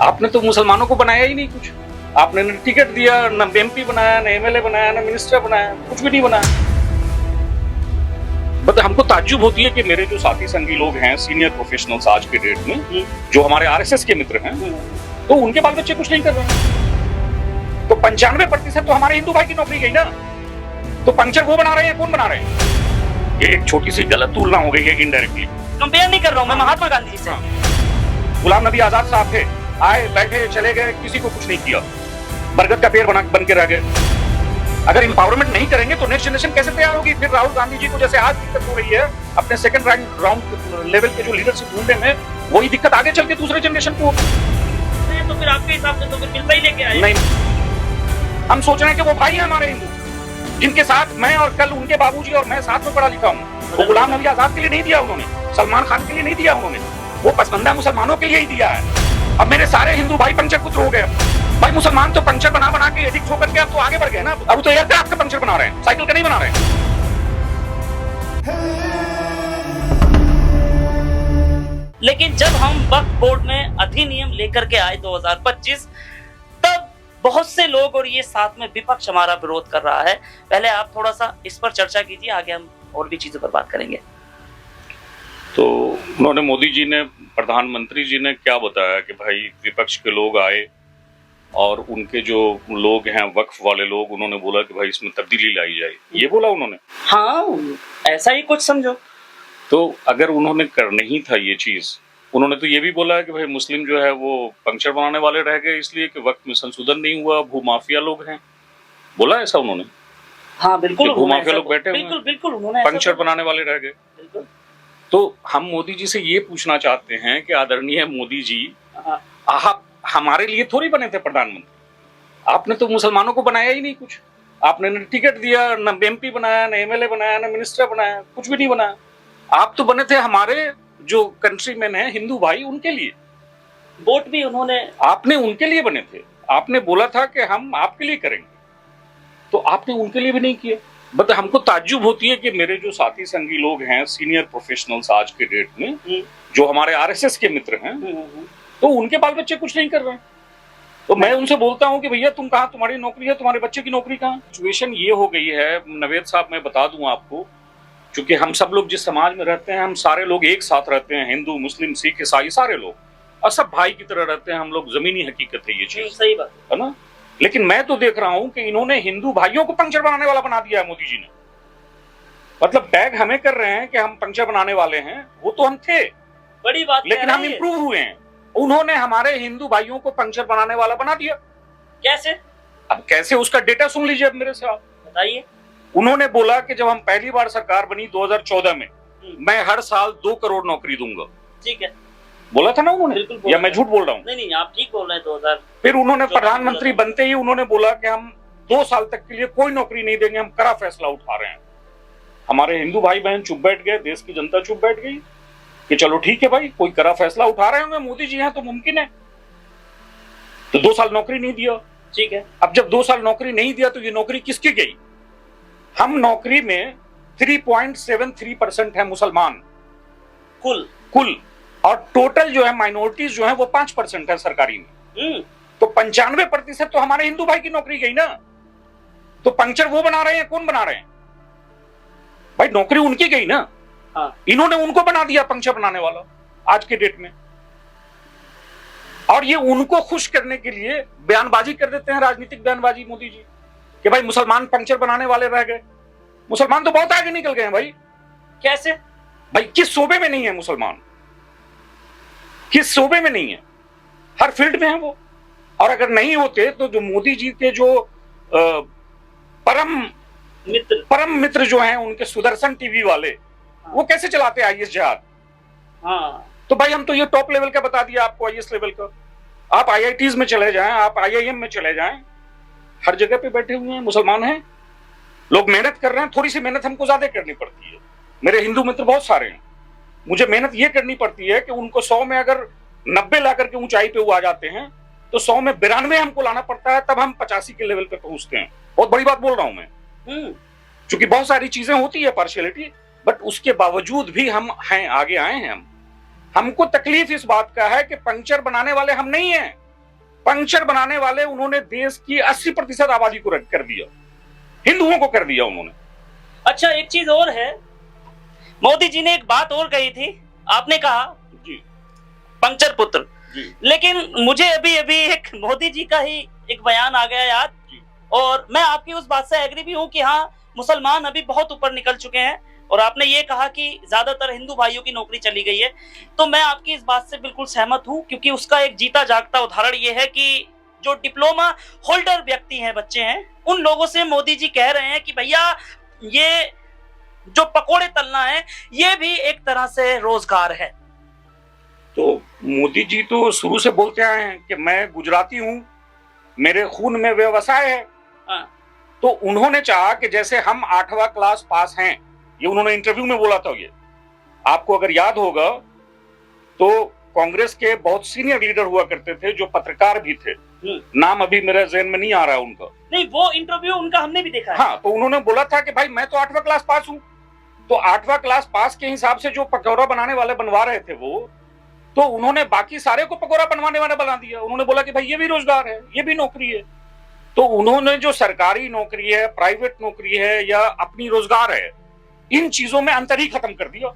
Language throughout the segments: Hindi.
आपने तो मुसलमानों को बनाया ही नहीं कुछ। आपने न टिकट दिया, न एमपी बनाया, न एमएलए बनाया, न मिनिस्टर बनाया, कुछ भी नहीं बनाया। बट हमको ताज्जुब होती है कि मेरे जो साथी संगी लोग हैं, सीनियर प्रोफेशनल्स आज के डेट में, जो हमारे आरएसएस के मित्र हैं, तो उनके बाल बच्चे कुछ नहीं कर रहे हैं। तो 95% तो हमारे हिंदू भाई की नौकरी गई ना। तो पंचर वो बना रहे हैं, कौन बना रहे हैं? ये एक छोटी सी गलत तुलना हो गई है इनडायरेक्टली। कंपेयर नहीं कर रहा हूं मैं महात्मा गांधी जी से। गुलाम नबी आजाद साहब थे, आए बैठे चले गए, किसी को कुछ नहीं किया, बरगद का पेड़ बन के रह गए। अगर इंपावरमेंट नहीं करेंगे तो नेक्स्ट जनरेशन कैसे तैयार होगी? फिर राहुल गांधी जी को जैसे आज दिक्कत हो रही है अपने सेकंड राउंड लेवल के जो लीडरशिप ढूंढने में, वही दिक्कत आगे चल के दूसरे जनरेशन को। तो फिर आपके हिसाब से तो फिर मिलता ही लेके आए। नहीं, हम सोच रहे हैं कि वो भाई हैं हमारे हिंदू, जिनके साथ मैं और कल उनके बाबूजी और मैं साथ में पढ़ा लिखा हूँ। वो गुलाम नबी आजाद के लिए नहीं दिया उन्होंने, सलमान खान के लिए नहीं दिया उन्होंने, वो पसंदीदा मुसलमानों के लिए ही दिया है। अब मेरे सारे हिंदू भाई पंचर पुत्र हो गए। भाई मुसलमान तो पंचर बना के एडिक्ट होकर के अब तो आगे बढ़ गए ना। अब तो एयरक्राफ्ट का पंचर बना रहे हैं, साइकिल का नहीं बना रहे हैं। लेकिन जब हम वक्फ बोर्ड में अधिनियम लेकर के आए 2025, तब बहुत से लोग और ये साथ में विपक्ष हमारा विरोध कर रहा है। पहले आप थोड़ा सा इस पर चर्चा कीजिए, आगे हम और भी चीजों पर बात करेंगे। तो उन्होंने, मोदी जी ने, प्रधानमंत्री जी ने क्या बताया कि भाई विपक्ष के लोग आए और उनके जो लोग हैं वक्फ वाले लोग, उन्होंने बोला कि भाई इसमें तब्दीली लाई जाए, ये बोला उन्होंने। हाँ, ऐसा ही कुछ समझो। तो अगर उन्होंने करना ही था ये चीज, उन्होंने तो ये भी बोला है कि भाई मुस्लिम जो है वो पंक्चर बनाने वाले रह गए इसलिए कि वक्त में संशोधन नहीं हुआ, भूमाफिया लोग हैं, बोला ऐसा उन्होंने। हाँ बिल्कुल, भूमाफिया लोग बैठे हुए, बिल्कुल उन्होंने पंक्चर बनाने वाले रह गए। बिल्कुल। तो हम मोदी जी से ये पूछना चाहते हैं कि आदरणीय मोदी जी, आप हमारे लिए थोड़ी बने थे प्रधानमंत्री। आपने तो मुसलमानों को बनाया ही नहीं कुछ। आपने न टिकट दिया, न एमपी बनाया, न एमएलए बनाया, न मिनिस्टर बनाया, कुछ भी नहीं बनाया। आप तो बने थे हमारे जो कंट्रीमैन हैं, हिंदू भाई, उनके लिए। वोट भी उन्होंने, आपने उनके लिए बने थे। आपने बोला था कि हम आपके लिए करेंगे, तो आपने उनके लिए भी नहीं किया। बट हमको ताज्जुब होती है कि मेरे जो साथी संगी लोग हैं, सीनियर प्रोफेशनल्स आज के डेट में, जो हमारे आरएसएस के मित्र हैं, तो उनके बाल बच्चे कुछ नहीं कर रहे हैं। तो मैं उनसे बोलता हूं कि भैया तुम कहाँ, तुम्हारी नौकरी है, तुम्हारे बच्चे की नौकरी कहाँ? सिचुएशन ये हो गई है नवेद साहब, मैं बता दूं आपको, क्योंकि हम सब लोग जिस समाज में रहते हैं, हम सारे लोग एक साथ रहते हैं, हिंदू मुस्लिम सिख ईसाई सारे लोग, और सब भाई की तरह रहते हैं हम लोग। जमीनी हकीकत है ये चीज, सही बात है ना। लेकिन मैं तो देख रहा हूं कि इन्होंने हिंदू भाइयों को पंक्चर बनाने वाला बना दिया है मोदी जी ने। मतलब टैग हमें कर रहे हैं कि हम पंक्चर बनाने वाले हैं, वो तो हम थे, बड़ी बात, लेकिन हम इंप्रूव हुए हैं। उन्होंने हमारे हिंदू भाइयों को पंक्चर बनाने वाला बना दिया। कैसे? अब कैसे, उसका डेटा सुन लीजिए अब मेरे से आप। बताइए। उन्होंने बोला कि जब हम पहली बार सरकार बनी 2014 में, मैं हर साल 2 करोड़ नौकरी दूंगा। ठीक है, बोला था ना उन्होंने, या मैं झूठ बोल रहा हूँ? नहीं, आप ठीक बोल रहे हैं। 2000 फिर उन्होंने प्रधानमंत्री बनते ही उन्होंने बोला कि हम 2 साल तक के लिए कोई नौकरी नहीं देंगे, हम कड़ा फैसला उठा रहे हैं। हमारे हिंदू भाई बहन चुप बैठ गए, देश की जनता चुप बैठ गई कि चलो ठीक है भाई, कोई कड़ा फैसला उठा रहे होंगे, मोदी जी हैं तो मुमकिन है। तो 2 साल नौकरी नहीं दिया। ठीक है, अब जब 2 साल नौकरी नहीं दिया तो ये नौकरी किसकी गई? हम नौकरी में 3.73% है मुसलमान कुल, और टोटल जो है माइनॉरिटीज जो है वो 5% है सरकारी में। तो 95% तो हमारे हिंदू भाई की नौकरी गई ना। तो पंक्चर वो बना रहे हैं, कौन बना रहे हैं? भाई नौकरी उनकी गई ना। हाँ। इन्होंने उनको बना दिया पंक्चर बनाने वाला आज के डेट में, और ये उनको खुश करने के लिए बयानबाजी कर देते हैं, राजनीतिक बयानबाजी मोदी जी, कि भाई मुसलमान पंक्चर बनाने वाले रह गए। मुसलमान तो बहुत आगे निकल गए हैं भाई। कैसे? भाई किस सूबे में नहीं है मुसलमान? किस सूबे में नहीं है? हर फील्ड में है वो। और अगर नहीं होते तो जो मोदी जी के जो परम मित्र जो हैं उनके सुदर्शन टीवी वाले, वो कैसे चलाते आईएस जहाज? हाँ। तो भाई हम तो ये टॉप लेवल का बता दिया आपको, आईएस लेवल का। आप आईआईटीज में चले जाएं, आप आईआईएम में चले जाएं, हर जगह पे बैठे हुए हैं मुसलमान हैं। लोग मेहनत कर रहे हैं, थोड़ी सी मेहनत हमको ज्यादा करनी पड़ती है। मेरे हिंदू मित्र बहुत सारे हैं, मुझे मेहनत ये करनी पड़ती है कि उनको 100 में अगर 90 ला करके ऊंचाई पे वो आ जाते हैं, तो 100 में 92 हमको लाना पड़ता है, तब हम 85 के लेवल पे पहुंचते हैं। बहुत बड़ी बात बोल रहा हूं मैं, क्योंकि बहुत सारी चीजें होती है पार्शियलिटी, बट उसके बावजूद भी हम हैं, आगे आए हैं। हमको तकलीफ इस बात का है कि पंक्चर बनाने वाले हम नहीं हैं, पंक्चर बनाने वाले उन्होंने देश की 80% आबादी को कर दिया, हिंदुओं को कर दिया उन्होंने। अच्छा, एक चीज और है, मोदी जी ने एक बात और कही थी, आपने कहा जी पंक्चर पुत्र जी लेकिन मुझे अभी अभी एक मोदी जी का ही एक बयान आ गया याद जी। और मैं आपकी उस बात से एग्री भी हूं कि हाँ, मुसलमान अभी बहुत ऊपर निकल चुके हैं और आपने ये कहा कि ज्यादातर हिंदू भाइयों की नौकरी चली गई है, तो मैं आपकी इस बात से बिल्कुल सहमत हूं, क्योंकि उसका एक जीता जागता उदाहरण ये है कि जो डिप्लोमा होल्डर व्यक्ति हैं, बच्चे हैं, उन लोगों से मोदी जी कह रहे हैं कि भैया ये जो पकोड़े तलना है ये भी एक तरह से रोजगार है। तो मोदी जी तो शुरू से बोलते आए हैं कि मैं गुजराती हूं, मेरे खून में व्यवसाय है। हाँ। तो उन्होंने चाहा कि जैसे हम 8वां क्लास पास हैं, ये उन्होंने इंटरव्यू में बोला था। ये आपको अगर याद होगा तो कांग्रेस के बहुत सीनियर लीडर हुआ करते थे जो पत्रकार भी थे, नाम अभी मेरे ज़हन में नहीं आ रहा है उनका। नहीं, वो इंटरव्यू उनका हमने भी देखा है। हाँ, तो उन्होंने बोला था कि भाई मैं तो 8वां क्लास पास हूं, तो 8वां क्लास पास के हिसाब से जो पकौड़ा बनाने वाले बनवा रहे थे वो, तो उन्होंने बाकी सारे को पकौड़ा बनवाने वाले बना दिया। उन्होंने बोला कि भाई ये भी रोजगार है, ये भी नौकरी है। तो उन्होंने जो सरकारी नौकरी है, प्राइवेट नौकरी है या अपनी रोजगार है, इन चीजों में अंतर ही खत्म कर दिया।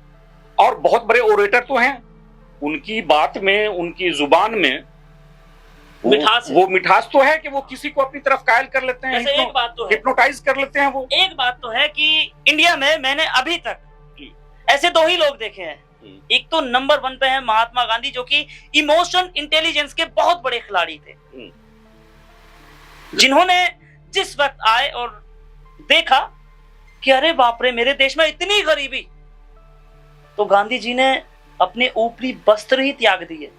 और बहुत बड़े ओरेटर तो हैं, उनकी बात में, उनकी जुबान में वो मिठास तो है कि वो किसी को अपनी तरफ कायल कर लेते हैं, एक बात तो है, हिप्नोटाइज कर लेते हैं। वो एक बात तो है कि इंडिया में मैंने अभी तक ऐसे दो ही लोग देखे हैं, एक तो नंबर 1 पे है महात्मा गांधी, जो कि इमोशन इंटेलिजेंस के बहुत बड़े खिलाड़ी थे, जिन्होंने जिस वक्त आए और देखा कि अरे बाप रे, मेरे देश में इतनी गरीबी, तो गांधी जी ने अपने ऊपरी वस्त्र ही त्याग दिए,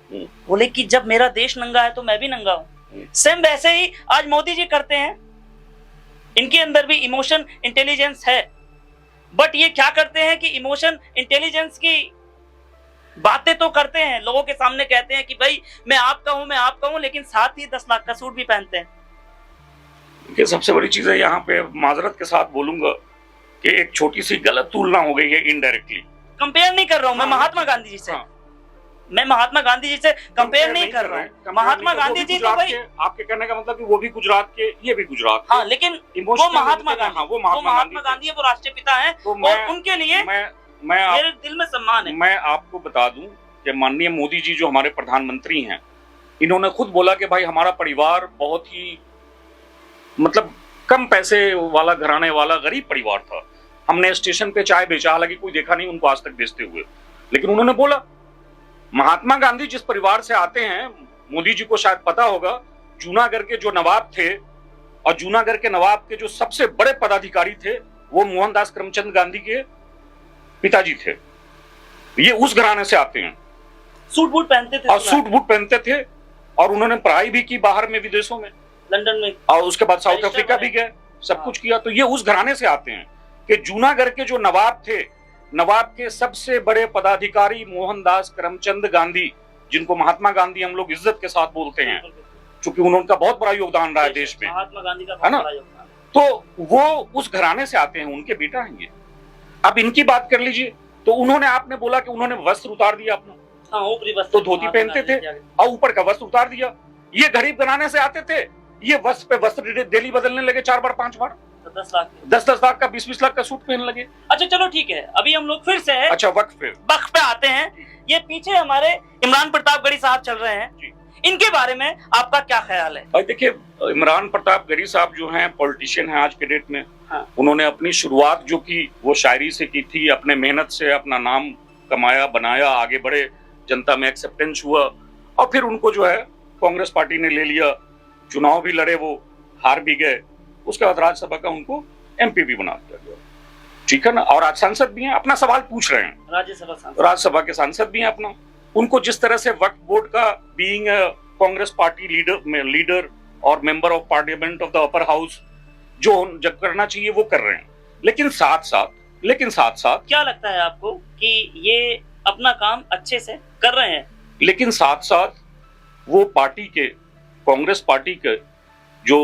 बोले कि जब मेरा देश नंगा है तो मैं भी नंगा हूं। सेम वैसे ही आज मोदी जी करते हैं, इनके अंदर भी इमोशन इंटेलिजेंस है, बट ये क्या करते हैं कि इमोशन इंटेलिजेंस की बातें तो करते हैं, लोगों के सामने कहते हैं कि भाई मैं आपका हूं, लेकिन साथ ही 10 लाख का सूट भी पहनते हैं। ये सबसे बड़ी चीज है, यहाँ पे माजरत के साथ बोलूंगा कि एक छोटी सी गलत तुलना हो गई है इनडायरेक्टली। कंपेयर नहीं कर रहा हूं मैं महात्मा गांधी जी से, मैं महात्मा गांधी जी से कंपेयर नहीं कर रहा हूं। महात्मा गांधी जी तो भाई, आपके कहने का मतलब कि वो भी गुजरात के, ये भी गुजरात के। हाँ, लेकिन वो महात्मा गांधी, वो महात्मा गांधी है, वो राष्ट्रीय पिता है, और उनके लिए मेरे दिल में सम्मान है। मैं आपको बता दूं कि माननीय मोदी जी जो हमारे प्रधानमंत्री हैं, इन्होंने खुद बोला कि भाई हमारा परिवार बहुत ही मतलब कम पैसे वाला, घराने वाला, गरीब परिवार था। हमने स्टेशन पे चाय बेचा, हालांकि कोई देखा नहीं उनको आज तक बेचते हुए, लेकिन उन्होंने बोला। महात्मा गांधी जिस परिवार से आते हैं, मोदी जी को शायद पता होगा, जूनागढ़ के जो नवाब थे, और जूनागढ़ के नवाब के जो सबसे बड़े पदाधिकारी थे वो मोहनदास करमचंद गांधी के पिताजी थे। ये उस घराने से आते हैं, सूट बूट पहनते थे, और सूट बूट पहनते थे, और उन्होंने पढ़ाई भी की बाहर में, विदेशों में, लंदन में, और उसके बाद साउथ अफ्रीका भी गए, सब कुछ किया। तो ये उस घराने से आते हैं कि जूनागढ़ के जो नवाब थे, नवाब के सबसे बड़े पदाधिकारी मोहनदास करमचंद गांधी, जिनको महात्मा गांधी हम लोग इज्जत के साथ बोलते हैं, क्योंकि उनका बहुत बड़ा योगदान रहा है देश में, महात्मा गांधी का, है ना। तो वो उस घराने से आते हैं, उनके बेटा हैं ये। अब इनकी बात कर लीजिए, तो उन्होंने, आपने बोला कि उन्होंने वस्त्र उतार दिया अपना, हाँ, ऊपरी वस्त्र, तो धोती पहनते थे और ऊपर का वस्त्र उतार दिया। ये गरीब घराने से आते थे, ये वस्त्र पे वस्त्र डेली बदलने लगे, 4 बार 5 बार, 10 लाख का, 20 लाख का सूट पहनने लगे। अच्छा चलो ठीक है, अभी हम लोग फिर से अच्छा वक्त पे आते हैं। ये पीछे हमारे इमरान प्रतापगढ़ी साहब चल रहे हैं, इनके बारे में आपका क्या ख्याल है? भाई देखिए, इमरान प्रतापगढ़ी साहब जो हैं, पॉलिटिशियन हैं आज के डेट में। हाँ। उन्होंने अपनी शुरुआत जो की वो शायरी से की थी, अपने मेहनत से अपना नाम कमाया, बनाया, आगे बढ़े, जनता में एक्सेप्टेंस हुआ, और फिर उनको जो है कांग्रेस पार्टी ने ले लिया, चुनाव भी लड़े, वो हार भी गए, उसके बाद राज्यसभा का उनको एमपी भी बना दिया गया, ठीक है ना। और आज सांसद भी हैं, अपना सवाल पूछ रहे हैं, राज्यसभा के सांसद भी हैं अपना। उनको जिस तरह से वक्फ बोर्ड का बीइंग कांग्रेस पार्टी लीडर और member of parliament of the upper house जो जब करना चाहिए वो कर रहे हैं, लेकिन साथ साथ क्या लगता है आपको कि ये अपना काम अच्छे से कर रहे हैं? लेकिन साथ साथ वो पार्टी के, कांग्रेस पार्टी के जो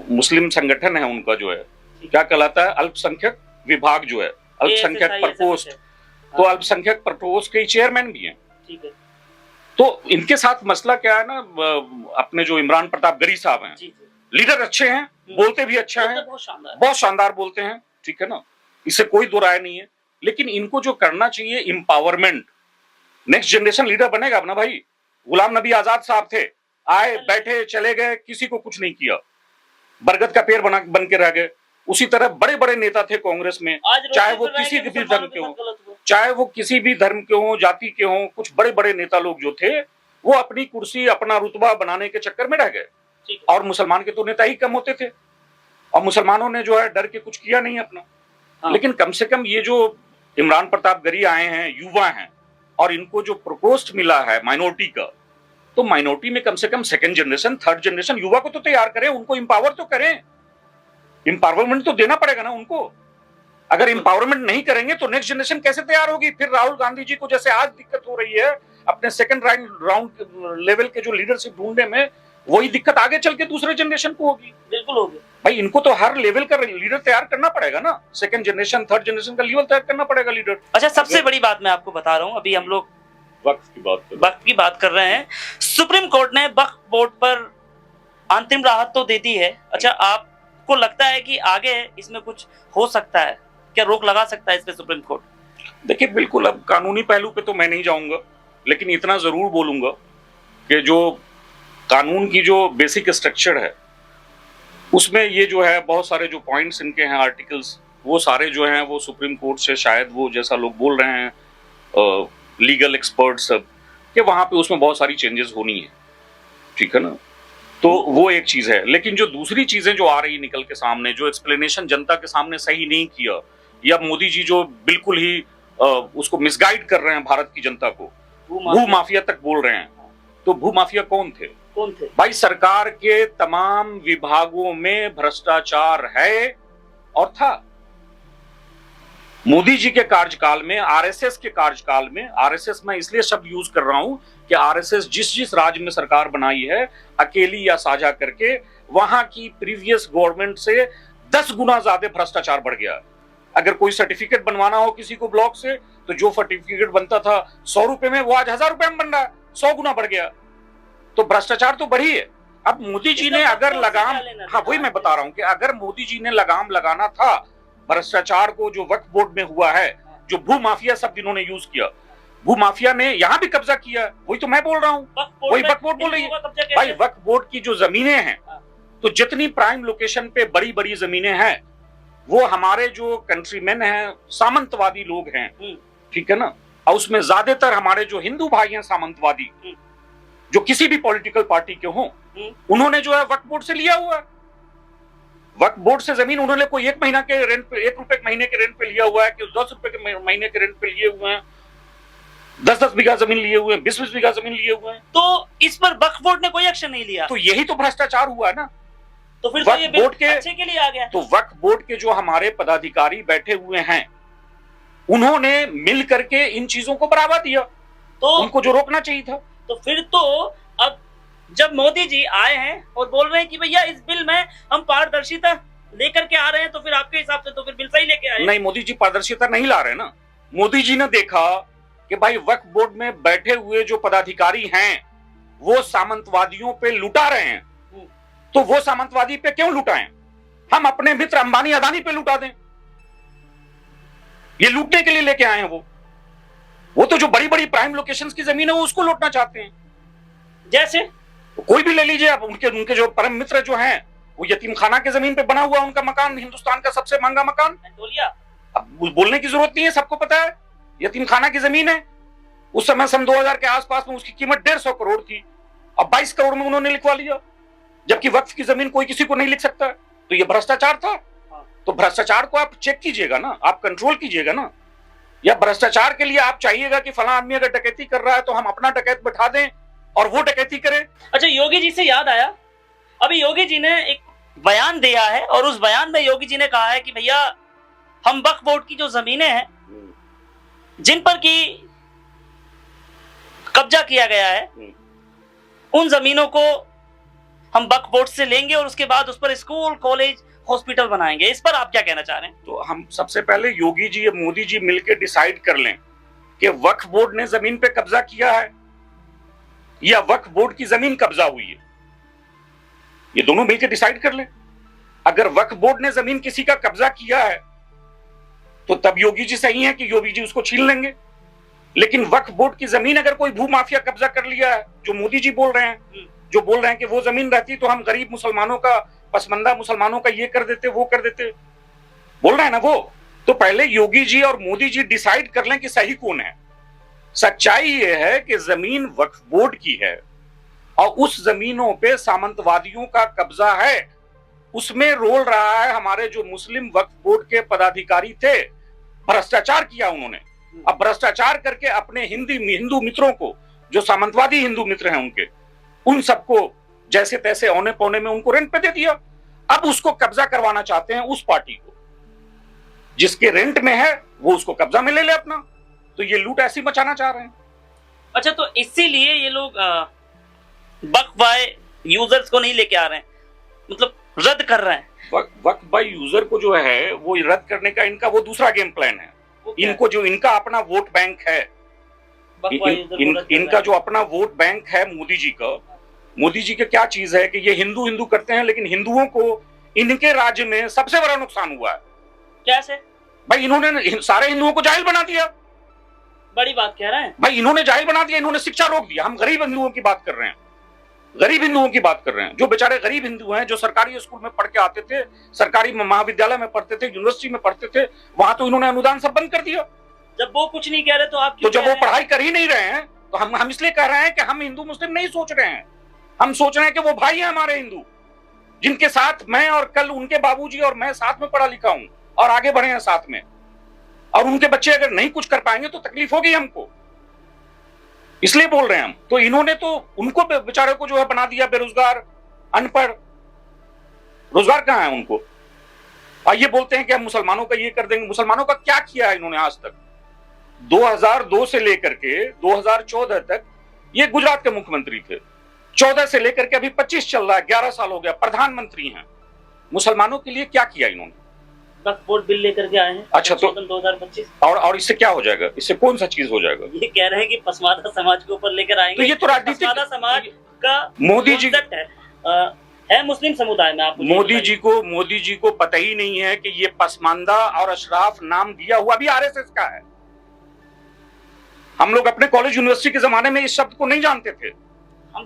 मुस्लिम संगठन है, उनका जो है क्या कहलाता है, अल्पसंख्यक विभाग जो है, अल्पसंख्यक प्रकोष्ठ, तो अल्पसंख्यक प्रकोष्ठ के चेयरमैन भी हैं, ठीक है। तो इनके साथ मसला क्या है ना, अपने जो इमरान प्रताप गरी साहब हैं, जी जी, लीडर अच्छे हैं, बोलते भी अच्छा है, बहुत शानदार बोलते हैं, ठीक है ना, इससे कोई दो राय नहीं है। लेकिन इनको जो करना चाहिए एम्पावरमेंट, नेक्स्ट जनरेशन लीडर बनेगा अपना भाई। गुलाम नबी आजाद साहब थे, आए बैठे चले गए, किसी को कुछ नहीं किया, बरगद का पेड़ बन के रह गए। उसी तरह बड़े बड़े नेता थे कांग्रेस में, चाहे वो किसी भी धर्म के हो, चाहे वो किसी भी धर्म के हो, जाति के हो, कुछ बड़े बड़े नेता लोग जो थे वो अपनी कुर्सी अपना रुतबा बनाने के चक्कर में रह गए। और मुसलमान के तो नेता ही कम होते थे, और मुसलमानों ने जो है डर के कुछ किया नहीं अपना। हाँ। लेकिन कम से कम ये जो इमरान प्रताप गरी आए हैं, युवा हैं, और इनको जो प्रकोष्ठ मिला है माइनॉरिटी का, तो माइनॉरिटी में कम से कम सेकंड जनरेशन, थर्ड जनरेशन युवा को तो तैयार करें, उनको एम्पावर तो करें, एम्पावरमेंट तो देना पड़ेगा ना उनको। अगर एम्पावरमेंट नहीं करेंगे तो नेक्स्ट जनरेशन कैसे तैयार होगी? फिर राहुल गांधी जी को जैसे आज दिक्कत हो रही है अपने सेकंड राउंड लेवल के जो लीडरशिप ढूंढने में, वही दिक्कत आगे चल के दूसरे जनरेशन को होगी। बिल्कुल होगी भाई, इनको तो हर लेवल का लीडर तैयार करना पड़ेगा ना, सेकंड जनरेशन थर्ड जनरेशन का लेवल तैयार करना पड़ेगा लीडर। अच्छा, सबसे बड़ी बात मैं आपको बता रहा हूँ, अभी हम लोग वक्त की बात कर रहे हैं। सुप्रीम कोर्ट ने वक्फ बोर्ड पर अंतिम राहत तो दे दी है। अच्छा, आपको लगता है कि आगे इसमें कुछ हो सकता है, क्या रोक लगा सकता है इस पे सुप्रीम कोर्ट? देखिए, बिल्कुल अब कानूनी पहलू पे तो मैं नहीं जाऊंगा, लेकिन इतना जरूर बोलूंगा कि जो कानून की जो बेसिक स्ट्रक्चर है उसमें ये जो है बहुत सारे जो पॉइंट्स इनके हैं, आर्टिकल्स, वो सारे जो हैं वो सुप्रीम कोर्ट से शायद वो जैसा लोग बोल रहे हैं लीगल एक्सपर्ट सब, कि वहां पे उसमें बहुत सारी चेंजेस होनी है, ठीक है ना। तो वो एक चीज है। लेकिन जो दूसरी चीजें जो आ रही निकल के सामने, जो एक्सप्लेनेशन जनता के सामने सही नहीं किया, या मोदी जी जो बिल्कुल ही उसको मिसगाइड कर रहे हैं भारत की जनता को, भू माफिया तक बोल रहे हैं। तो भू माफिया कौन थे? भाई, सरकार के तमाम विभागों में भ्रष्टाचार है और था। मोदी जी के कार्यकाल में, आरएसएस के कार्यकाल में, आरएसएस मैं इसलिए शब्द यूज कर रहा हूं कि आरएसएस जिस राज्य में सरकार बनाई है, अकेली या साझा करके, वहां की प्रीवियस गवर्नमेंट से 10 गुना ज्यादा भ्रष्टाचार बढ़ गया। अगर कोई सर्टिफिकेट बनवाना हो किसी को ब्लॉक से, तो जो सर्टिफिकेट बनता था 100 रुपए में, वो आज 1000 रुपए में बन रहा है, 100 गुना बढ़ गया। तो भ्रष्टाचार तो बढ़ी है। अब मोदी जी ने अगर लगाम, हाँ वही मैं बता रहा हूं कि अगर मोदी जी ने लगाम लगाना था भ्रष्टाचार को, जो वक्फ बोर्ड में हुआ है, जो भू माफिया शब्द इन्होंने यूज किया, भू माफिया ने यहाँ भी कब्जा किया, वही तो मैं बोल रहा हूँ, वही वक्फ बोर्ड बोल रही है। भाई, वक्फ बोर्ड की जो जमीनें हैं, तो जितनी प्राइम लोकेशन पे बड़ी बड़ी जमीनें हैं, वो हमारे जो कंट्रीमैन हैं, सामंतवादी लोग हैं, ठीक है ना, और उसमें ज्यादातर हमारे जो हिंदू भाई हैं सामंतवादी, जो किसी भी पॉलिटिकल पार्टी के हों, उन्होंने जो है वक्फ बोर्ड से लिया हुआ है। वक्फ बोर्ड से जमीन उन्होंने कोई 1 महीना के रेंट पे, 1 रुपए के महीने के रेंट पे लिया हुआ है, कि 10 रुपए के महीने के रेंट पे लिए हुए हैं, 10-10 बीघा जमीन लिए हुए हैं, 20-20 बीघा जमीन लिए हुए हैं। तो इस पर वक्फ बोर्ड ने कोई एक्शन नहीं लिया, तो यही तो भ्रष्टाचार हुआ है ना। तो फिर तो ये बोर्ड के अच्छे के लिए आ गया। तो वक्फ बोर्ड के जो हमारे पदाधिकारी बैठे हुए हैं, उन्होंने मिल करके इन चीजों को बढ़ावा दिया, तो उनको जो रोकना चाहिए था। तो फिर तो अब जब मोदी जी आए हैं और बोल रहे हैं कि भैया इस बिल में हम पारदर्शिता लेकर के आ रहे हैं, तो फिर आपके हिसाब से तो फिर बिल सही लेके आए? नहीं, मोदी जी पारदर्शिता नहीं ला रहे ना। मोदी जी ने देखा कि भाई वक्फ बोर्ड में बैठे हुए जो पदाधिकारी हैं वो सामंतवादियों पे लुटा रहे हैं, तो वो सामंतवादी पे क्यों लुटाएं? हम अपने मित्र अंबानी अदानी पे लुटा दें। ये लूटने के लिए लेके आए हैं वो तो जो बड़ी बड़ी प्राइम लोकेशंस की जमीन है वो उसको लूटना चाहते हैं। जैसे कोई भी ले लीजिए आप, उनके जो परम मित्र जो हैं, वो यतीम खाना के जमीन पे बना हुआ उनका मकान, हिंदुस्तान का सबसे महंगा मकान। अब बोलने की जरूरत नहीं है, सबको पता है यतीम खाना की जमीन है। उस समय सन 2000 के आसपास में उसकी कीमत 150 करोड़ थी, अब 22 करोड़ में उन्होंने लिखवा लिया, जबकि वक्फ की जमीन कोई किसी को नहीं लिख सकता। तो ये भ्रष्टाचार था। तो भ्रष्टाचार को आप चेक कीजिएगा ना, आप कंट्रोल कीजिएगा ना। या भ्रष्टाचार के लिए आप चाहिएगा कि फला आदमी अगर डकैती कर रहा है तो हम अपना डकैत बैठा दें और वो डकैती करे। अच्छा, योगी जी से याद आया, अभी योगी जी ने एक बयान दिया है और उस बयान में योगी जी ने कहा है कि भैया हम वक्फ बोर्ड की जो जमीनें हैं जिन पर की कब्जा किया गया है, उन जमीनों को हम वक्फ बोर्ड से लेंगे और उसके बाद उस पर स्कूल, कॉलेज, हॉस्पिटल बनाएंगे। इस पर आप क्या कहना चाह रहे हैं? तो हम सबसे पहले योगी जी मोदी जी मिलकर डिसाइड कर लें कि वक्फ बोर्ड ने जमीन पे कब्जा किया है या वक्फ बोर्ड की जमीन कब्जा हुई है, ये दोनों मिलकर डिसाइड कर ले। अगर वक्फ बोर्ड ने जमीन किसी का कब्जा किया है तो तब योगी जी सही है कि योगी जी उसको छीन लेंगे। लेकिन वक्फ बोर्ड की जमीन अगर कोई भू माफिया कब्जा कर लिया है, जो मोदी जी बोल रहे हैं, जो बोल रहे हैं कि वो जमीन रहती तो हम गरीब मुसलमानों का, पसमंदा मुसलमानों का ये कर देते, वो कर देते, बोल रहे हैं ना वो, तो पहले योगी जी और मोदी जी डिसाइड कर लें कि सही कौन है। सच्चाई ये है कि जमीन वक्फ बोर्ड की है और उस जमीनों पे सामंतवादियों का कब्जा है। उसमें रोल रहा है हमारे जो मुस्लिम वक्फ बोर्ड के पदाधिकारी थे, भ्रष्टाचार किया उन्होंने। अब भ्रष्टाचार करके अपने हिंदू मित्रों को, जो सामंतवादी हिंदू मित्र हैं उनके, उन सबको जैसे तैसे औने पौने में उनको रेंट पे दे दिया। अब उसको कब्जा करवाना चाहते हैं उस पार्टी को, जिसके रेंट में है वो उसको कब्जा में ले ले अपना। तो ये लूट ऐसी मचाना चाह रहे हैं। अच्छा, तो इसीलिए ये लोग वक्फ बाय यूजर्स को नहीं लेके आ रहे हैं, मतलब रद्द कर रहे हैं। वक्फ बाय यूजर को जो है वो रद्द करने का इनका वो दूसरा गेम प्लान है। इनको जो इनका अपना वोट बैंक है, इनका जो अपना वोट बैंक है मोदी जी का, मोदी जी के क्या चीज है कि ये हिंदू हिंदू करते हैं, लेकिन हिंदुओं को इनके राज्य में सबसे बड़ा नुकसान हुआ है। कैसे? भाई इन्होंने सारे हिंदुओं को जाहिल बना दिया। बड़ी बात कह रहे हैं भाई, इन्होंने जाहिल बना दिया, इन्होंने शिक्षा रोक दिया। हम गरीब हिंदुओं की बात कर रहे हैं, गरीब हिंदुओं की बात कर रहे हैं, जो बेचारे गरीब हिंदू हैं, जो सरकारी स्कूल में पढ़ के आते थे, सरकारी महाविद्यालय में पढ़ते थे, यूनिवर्सिटी में पढ़ते थे, वहां तो इन्होंने अनुदान सब बंद कर दिया। जब वो कुछ नहीं कह रहे तो आप तो जब वो पढ़ाई कर ही नहीं रहे हैं तो हम इसलिए कह रहे हैं कि हम हिंदू मुस्लिम नहीं सोच रहे हैं। हम सोच रहे हैं कि वो भाई है हमारे हिंदू, जिनके साथ मैं और कल उनके बाबूजी और मैं साथ में पढ़ा लिखा हूं और आगे बढ़े हैं साथ में, और उनके बच्चे अगर नहीं कुछ कर पाएंगे तो तकलीफ होगी हमको, इसलिए बोल रहे हैं हम। तो इन्होंने तो उनको बेचारे को जो है बना दिया बेरोजगार, अनपढ़, रोजगार कहां है उनको। और ये बोलते हैं कि हम मुसलमानों का ये कर देंगे। मुसलमानों का क्या किया है इन्होंने आज तक? 2002 से लेकर के 2014 तक ये गुजरात के मुख्यमंत्री थे, 14 से लेकर के अभी 25 चल रहा है, 11 साल हो गया, प्रधानमंत्री हैं। मुसलमानों के लिए क्या किया इन्होंने? वक्फ बोर्ड बिल लेकर के आए हैं। अच्छा, तो 2025 और इससे क्या हो जाएगा? इससे कौन सा चीज हो जाएगा? ये कह रहे हैं कि पसमानदा समाज के ऊपर लेकर आएंगे। तो ये तो राजनीतिक, पसमानदा समाज का मोदी जी है मुस्लिम समुदाय में। आप मोदी जी को पता ही नहीं है कि ये पसमानदा और अशराफ नाम दिया हुआ भी आरएसएस का है। हम लोग अपने कॉलेज यूनिवर्सिटी के जमाने में इस शब्द को नहीं जानते थे।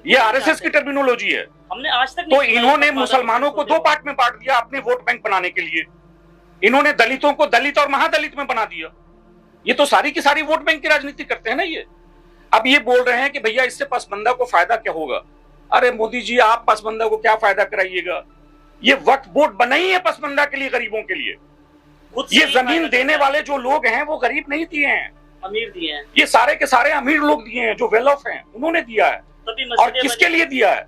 ये आरएसएस की टर्मिनोलॉजी है। हमने आज तक तो इन्होंने मुसलमानों को दो पार्ट में बांट दिया अपने वोट बैंक बनाने के लिए। इन्होंने दलितों को दलित और महादलित में बना दिया। ये तो सारी की सारी वोट बैंक की राजनीति करते हैं ना ये। अब ये बोल रहे हैं कि भैया इससे पसमंदा को फायदा क्या होगा। अरे मोदी जी, आप पसमंदा को क्या फायदा कराइएगा? ये वक्फ बोर्ड बना ही है पसमंदा के लिए, गरीबों के लिए। ये जमीन देने वाले जो लोग हैं वो गरीब नहीं दिए हैं, अमीर दिए हैं। ये सारे के सारे अमीर लोग दिए हैं, जो वेल ऑफ हैं उन्होंने दिया है। और किसके लिए दिया है?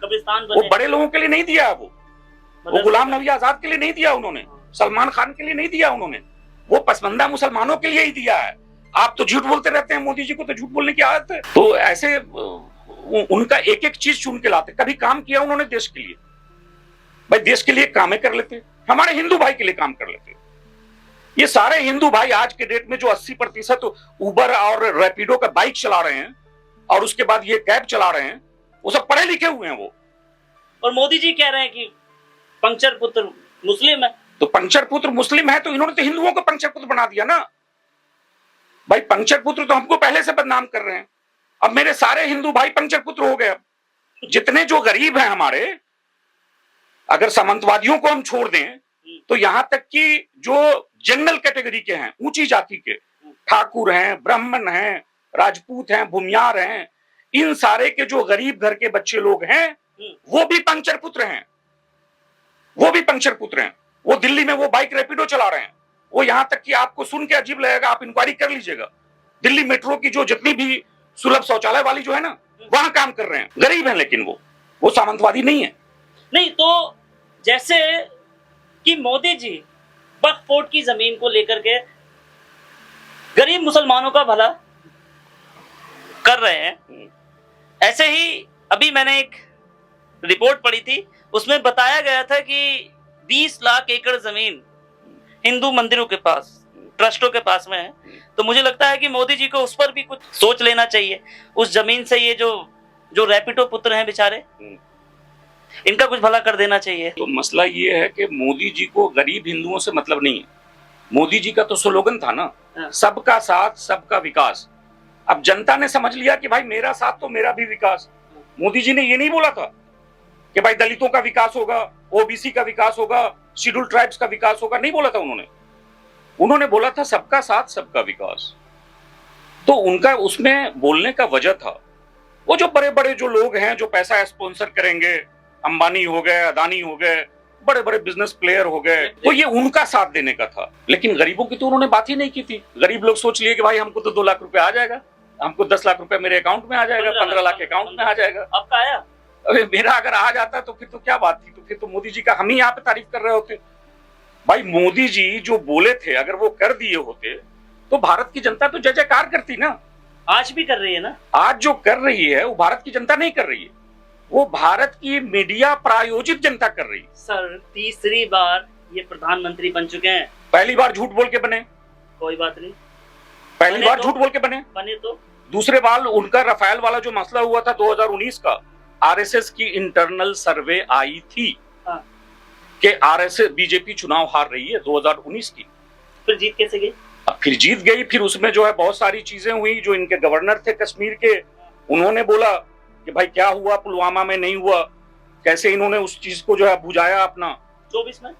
कब्रिस्तान वो बड़े लोगों के लिए नहीं दिया है। वो गुलाम नबी आजाद के लिए नहीं दिया उन्होंने, सलमान खान के लिए नहीं दिया उन्होंने, वो पसमंदा मुसलमानों के लिए ही दिया है। आप तो झूठ बोलते रहते हैं, मोदी जी को तो झूठ बोलने की आदत है। तो ऐसे उनका एक एक चीज चुन के लाते। कभी काम किया उन्होंने देश के लिए? भाई देश के लिए काम कर लेते, हमारे हिंदू भाई के लिए काम कर लेते। ये सारे हिंदू भाई आज के डेट में जो 80% उबर और रैपिडो का बाइक चला रहे हैं और उसके बाद ये कैब चला रहे हैं, वो सब पढ़े लिखे हुए हैं वो। और मोदी जी कह रहे हैं कि पंचर पुत्र मुस्लिम है। तो पंचर पुत्र मुस्लिम है तो इन्होंने तो हिंदुओं को पंचर पुत्र बना दिया ना। भाई पंचर पुत्र तो हमको पहले से बदनाम कर रहे हैं। अब मेरे सारे हिंदू भाई पंचर पुत्र हो गए। जितने जो गरीब हैं हमारे, अगर सामंतवादियों को हम छोड़ दें तो यहां तक कि जो जनरल कैटेगरी के हैं, ऊंची जाति के, ठाकुर हैं, ब्राह्मण हैं, राजपूत हैं, भूमियार हैं, इन सारे के जो गरीब घर के बच्चे लोग हैं वो भी पंचर पुत्र हैं। वो भी पंचर पुत्र हैं। वो दिल्ली में वो बाइक रैपिडो चला रहे हैं। वो यहां तक कि आपको सुन के अजीब लगेगा, आप इंक्वायरी कर लीजिएगा, दिल्ली मेट्रो की जो जितनी भी सुलभ शौचालय वाली जो है ना, वहां काम कर रहे हैं। गरीब हैं लेकिन वो सामंतवादी नहीं है। नहीं तो जैसे कि मोदी जी वक्फ बोर्ड की जमीन को लेकर के गरीब मुसलमानों का भला कर रहे हैं, ऐसे ही अभी मैंने एक रिपोर्ट पढ़ी थी, उसमें बताया गया था कि 20 लाख एकड़ जमीन हिंदू मंदिरों के पास, ट्रस्टों के पास में है। तो मुझे लगता है कि मोदी जी को उस पर भी कुछ सोच लेना चाहिए। उस जमीन से ये जो जो रैपिडो पुत्र हैं बेचारे, इनका कुछ भला कर देना चाहिए। तो मसला ये है कि मोदी जी को गरीब हिंदुओं से मतलब नहीं है। मोदी जी का तो स्लोगन था ना, सबका साथ सबका विकास। अब जनता ने समझ लिया कि भाई मेरा साथ तो मेरा भी विकास। मोदी जी ने ये नहीं बोला था कि भाई दलितों का विकास होगा, ओबीसी का विकास होगा, शेड्यूल ट्राइब्स का विकास होगा, नहीं बोला था उन्होंने बोला था सबका साथ सबका विकास। तो उनका उसमें बोलने का वजह था, वो जो बड़े बड़े जो लोग हैं जो पैसा स्पॉन्सर करेंगे, अंबानी हो गए, अदानी हो गए, बड़े बड़े बिजनेस प्लेयर हो गए, तो ये उनका साथ देने का था। लेकिन गरीबों की तो उन्होंने बात ही नहीं की थी। गरीब लोग सोच लिए कि भाई हमको तो 2 लाख रुपए आ जाएगा, हमको 10 लाख रुपए मेरे अकाउंट में आ जाएगा, 15 लाख अकाउंट में आ जाएगा। आपका आया? अरे मेरा अगर आ जाता तो फिर तो क्या बात थी, तो फिर तो मोदी जी का हम ही यहाँ पे तारीफ कर रहे होते। भाई मोदी जी जो बोले थे अगर वो कर दिए होते तो भारत की जनता तो जय जयकार करती ना। आज भी कर रही है ना। आज जो कर रही है वो भारत की जनता नहीं कर रही है, वो भारत की मीडिया प्रायोजित जनता कर रही है। सर तीसरी बार ये प्रधानमंत्री बन चुके हैं। पहली बार झूठ बोल के बने, कोई बात नहीं, पहली बार झूठ बोल के बने तो दूसरे बार उनका रफाल वाला जो मसला हुआ था 2019 का, आरएसएस की इंटरनल सर्वे आई थी कि आरएसएस बीजेपी चुनाव हार रही है 2019 की। फिर जीत कैसे गई? फिर जीत गई। फिर उसमें जो है बहुत सारी चीजें हुई। जो इनके गवर्नर थे कश्मीर के, उन्होंने बोला कि भाई क्या हुआ पुलवामा में, नहीं हुआ, कैसे इन्होंने उस चीज को जो है बुझाया अपना 24 में,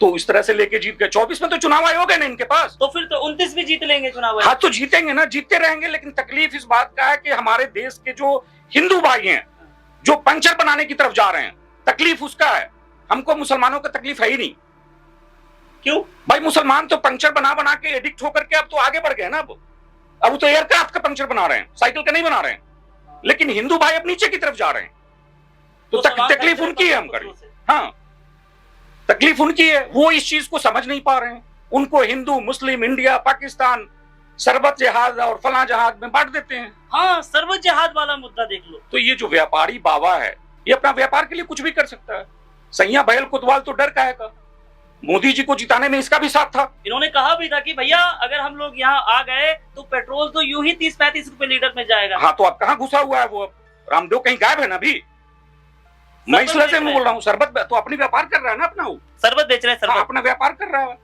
तो इस तरह से लेके जीत गए। 24 में तो चुनाव आयोग है ना इनके पास, तो फिर तो 29 में जीत लेंगे चुनाव। हाँ तो जीतेंगे ना, जीतते रहेंगे। लेकिन तकलीफ इस बात का है कि हमारे देश के जो हिंदू भाई हैं जो पंचर बनाने की तरफ जा रहे हैं, तकलीफ उसका है। हमको मुसलमानों का तकलीफ है ही नहीं। क्यों भाई? मुसलमान तो पंचर बना बना के एडिक्ट होकर के अब तो आगे बढ़ गए ना। अब तो एयरक्राफ्ट का पंचर बना रहे हैं, साइकिल का नहीं बना रहे हैं। लेकिन हिंदू भाई अब नीचे की तरफ जा रहे हैं, तो तकलीफ उनकी है। हम करें, हाँ तकलीफ उनकी है, वो इस चीज को समझ नहीं पा रहे हैं। उनको हिंदू, मुस्लिम, इंडिया, पाकिस्तान, सरबत जहाज और फला जहाज में बांट देते हैं। हाँ सरबत जहाज वाला मुद्दा देख लो। तो ये जो व्यापारी बाबा है ये अपना व्यापार के लिए कुछ भी कर सकता है। सैया बैल कोतवाल तो डर काहे का? मोदी जी को जिताने में इसका भी साथ था। इन्होंने कहा भी था कि भैया अगर हम लोग यहाँ आ गए तो पेट्रोल तो यूं ही 30-35 रुपए लीटर में जाएगा। हाँ तो अब कहाँ घुसा हुआ है वो? अब रामदेव कहीं गायब है ना अभी। मैं इस वजह से बोल रहा हूँ, शरबत तो अपनी व्यापार कर रहा है ना अपना, वो शरबत बेच रहे हैं, हाँ, अपना व्यापार कर रहा है।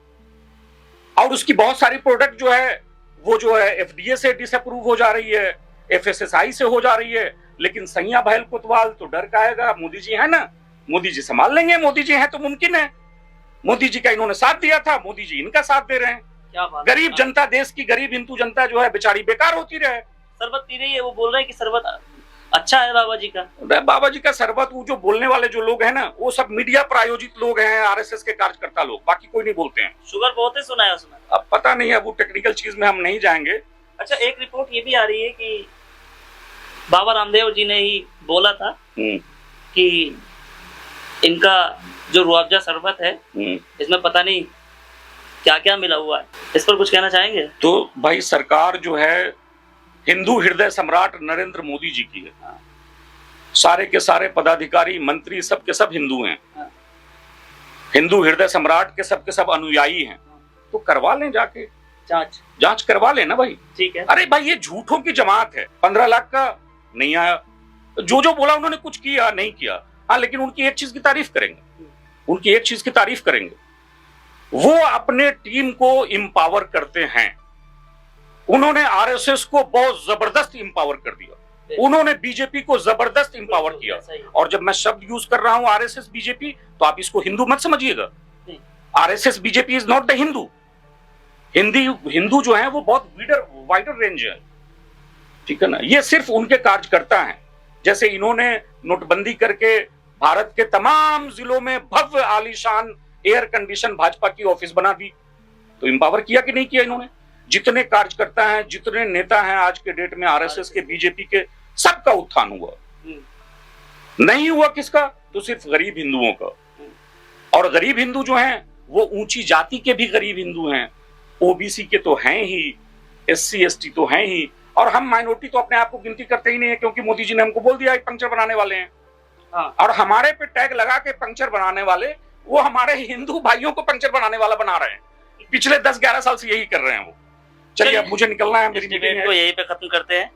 और उसकी बहुत सारी प्रोडक्ट जो है वो जो है एफडीए से डिसअप्रूव हो जा रही है, एफएसएसआई से हो जा रही है। लेकिन सैया बैल कोतवाल तो डर काहेगा? मोदी जी है ना, मोदी जी संभाल लेंगे। मोदी जी है तो मुमकिन है। मोदी जी का इन्होंने साथ दिया था, मोदी जी इनका साथ दे रहे हैं। क्या बात? गरीब जनता, देश की गरीब हिंदू जनता जो है बेचारी बेकार होती रहे। शरबत पी रही है, वो बोल रहे हैं कि शरबत अच्छा है बाबा जी का। बाबा जी का शरबत, वो जो बोलने वाले जो लोग हैं ना, वो सब मीडिया प्रायोजित लोग हैं, आरएसएस के कार्यकर्ता लोग, बाकी कोई नहीं बोलते हैं। शुगर बहुत है सुना है उसमें। अब पता नहीं है, वो टेक्निकल चीज में हम नहीं जाएंगे। अच्छा एक रिपोर्ट ये भी आ रही है कि बाबा रामदेव जी ने ही बोला था कि इनका जो रुआवजा शरबत है इसमें पता नहीं क्या क्या मिला हुआ है। इस पर कुछ कहना चाहेंगे? तो भाई सरकार जो है हिंदू हृदय सम्राट नरेंद्र मोदी जी की है। सारे के सारे पदाधिकारी, मंत्री, सब के सब हिंदू हैं। हिंदू हृदय सम्राट के सब अनुयायी हैं। तो करवा लें जाके जांच करवा लें ना भाई। ठीक है। अरे भाई ये झूठों की जमात है। 15 लाख का नहीं आया, जो बोला उन्होंने कुछ किया नहीं किया। हाँ लेकिन उनकी एक चीज की तारीफ करेंगे, उनकी एक चीज की तारीफ करेंगे, वो अपने टीम को एम्पावर करते हैं। उन्होंने आरएसएस को बहुत जबरदस्त एम्पावर कर दिया, उन्होंने बीजेपी को जबरदस्त एम्पावर किया। और जब मैं शब्द यूज कर रहा हूं आरएसएस बीजेपी, तो आप इसको हिंदू मत समझिएगा। RSS BJP is not the Hindu. Hindu जो है वो बहुत वाइडर रेंज है, ठीक है ना। ये सिर्फ उनके कार्यकर्ता हैं। जैसे इन्होंने नोटबंदी करके भारत के तमाम जिलों में भव्य आलीशान एयर कंडीशन भाजपा की ऑफिस बना दी, तो एम्पावर किया कि नहीं किया इन्होंने? जितने कार्यकर्ता हैं, जितने नेता हैं आज के डेट में आरएसएस के, बीजेपी के, सबका उत्थान हुआ। नहीं हुआ किसका? तो सिर्फ गरीब हिंदुओं का। और गरीब हिंदू जो हैं वो ऊंची जाति के भी गरीब हिंदू हैं, ओबीसी के तो हैं ही, एससी एसटी तो हैं ही। और हम माइनॉरिटी तो अपने आप को गिनती करते ही नहीं है, क्योंकि मोदी जी ने हमको बोल दिया पंचर बनाने वाले हैं। हाँ। और हमारे पे टैग लगा के पंचर बनाने वाले, वो हमारे हिंदू भाइयों को पंचर बनाने वाला बना रहे हैं। पिछले 10-11 साल से यही कर रहे हैं वो। चलिए अब मुझे निकलना है, मेरी मीटिंग है। यही पे खत्म करते हैं।